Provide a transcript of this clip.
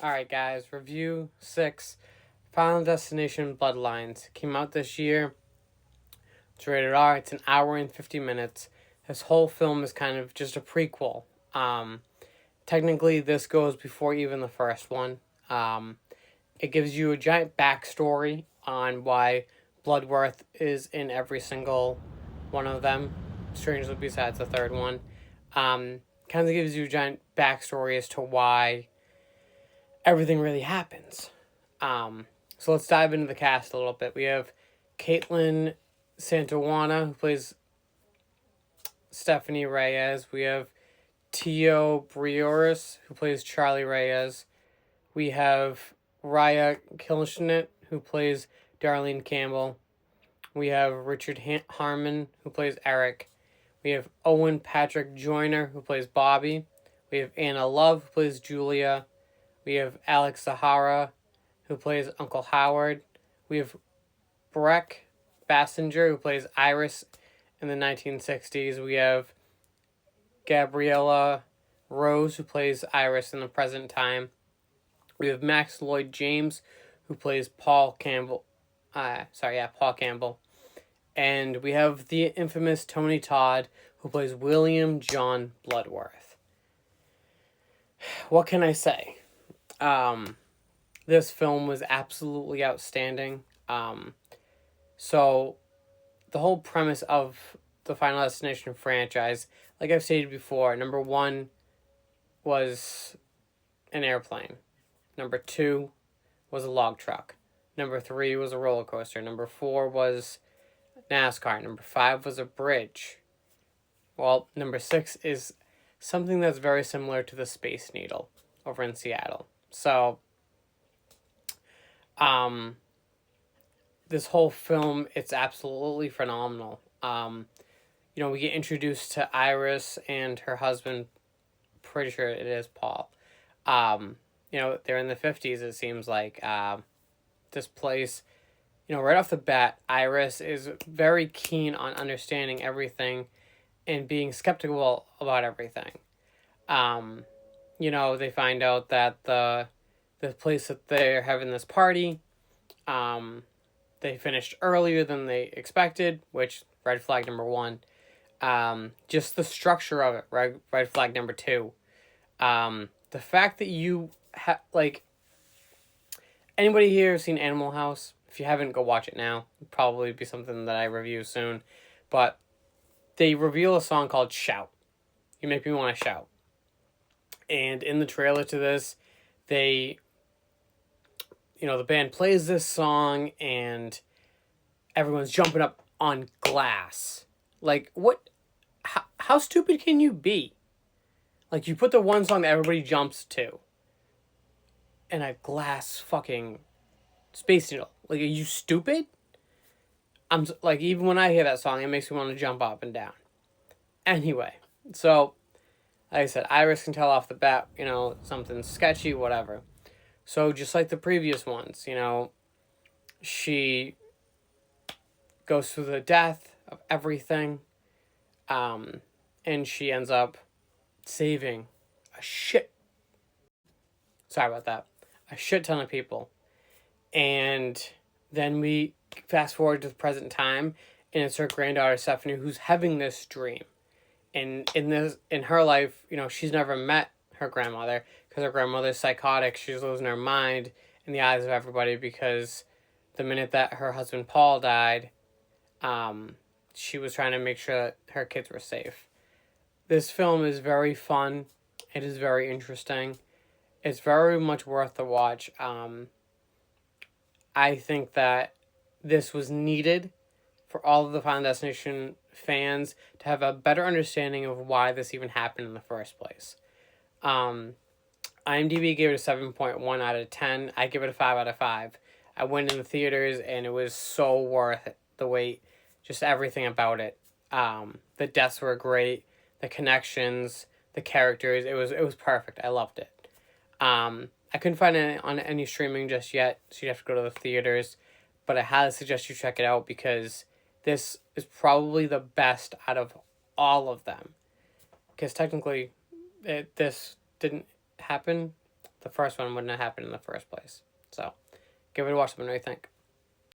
Alright, guys, review 6 Final Destination Bloodlines. Came out this year. It's rated R. It's an hour and 50 minutes. This whole film is kind of just a prequel. Technically, this goes before even the first one. It gives you a giant backstory on why Bloodworth is in every single one of them, strangely besides the third one. Kind of gives you a giant backstory as to why everything really happens. So let's dive into the cast a little bit. We have Caitlin Santawana, who plays Stephanie Reyes. We have Tio Brioris, who plays Charlie Reyes. We have Raya Kilshnit, who plays Darlene Campbell. We have Richard Harmon, who plays Eric. We have Owen Patrick Joyner, who plays Bobby. We have Anna Love, who plays Julia. We have Alex Zahara, who plays Uncle Howard. We have Breck Bassinger, who plays Iris in the 1960s. We have Gabriella Rose, who plays Iris in the present time. We have Max Lloyd James, who plays Paul Campbell. Paul Campbell. And we have the infamous Tony Todd, who plays William John Bloodworth. What can I say? This film was absolutely outstanding. So the whole premise of the Final Destination franchise, like I've stated before, number 1 was an airplane. Number 2 was a log truck. Number 3 was a roller coaster. Number 4 was NASCAR. Number 5 was a bridge. Well, number 6 is something that's very similar to the Space Needle over in Seattle. So, this whole film, it's absolutely phenomenal. We get introduced to Iris and her husband, pretty sure it is Paul. They're in the 50s, it seems like. This place, right off the bat, Iris is very keen on understanding everything and being skeptical about everything. They find out that the place that they're having this party, they finished earlier than they expected, which, red flag number 1. Just the structure of it, red flag number 2. The fact that you anybody here seen Animal House? If you haven't, go watch it now. It'll probably be something that I review soon. But they reveal a song called Shout. You make me want to shout. And in the trailer to this, the band plays this song and everyone's jumping up on glass. Like, what? How stupid can you be? Like, you put the one song that everybody jumps to in a glass fucking Space Needle. Like, are you stupid? I'm like, even when I hear that song, it makes me want to jump up and down. Anyway, so, like I said, Iris can tell off the bat, something's sketchy, whatever. So, just like the previous ones, she goes through the death of everything, and she ends up saving a shit ton of people. And then we fast forward to the present time, and it's her granddaughter Stephanie who's having this dream. And in her life, she's never met her grandmother because her grandmother's psychotic. She's losing her mind in the eyes of everybody because the minute that her husband Paul died, she was trying to make sure that her kids were safe. This film is very fun. It is very interesting. It's very much worth the watch. I think that this was needed for all of the Final Destination fans to have a better understanding of why this even happened in the first place. IMDb gave it a 7.1 out of 10. I give it a 5 out of 5. I went in the theaters and it was so worth it. The wait, just everything about it. The deaths were great. The connections, the characters, it was perfect. I loved it. I couldn't find it on any streaming just yet, so you have to go to the theaters. But I highly suggest you check it out because this is probably the best out of all of them. Because technically, this didn't happen the first one wouldn't have happened in the first place. So, give it a watch. Let me know what you think.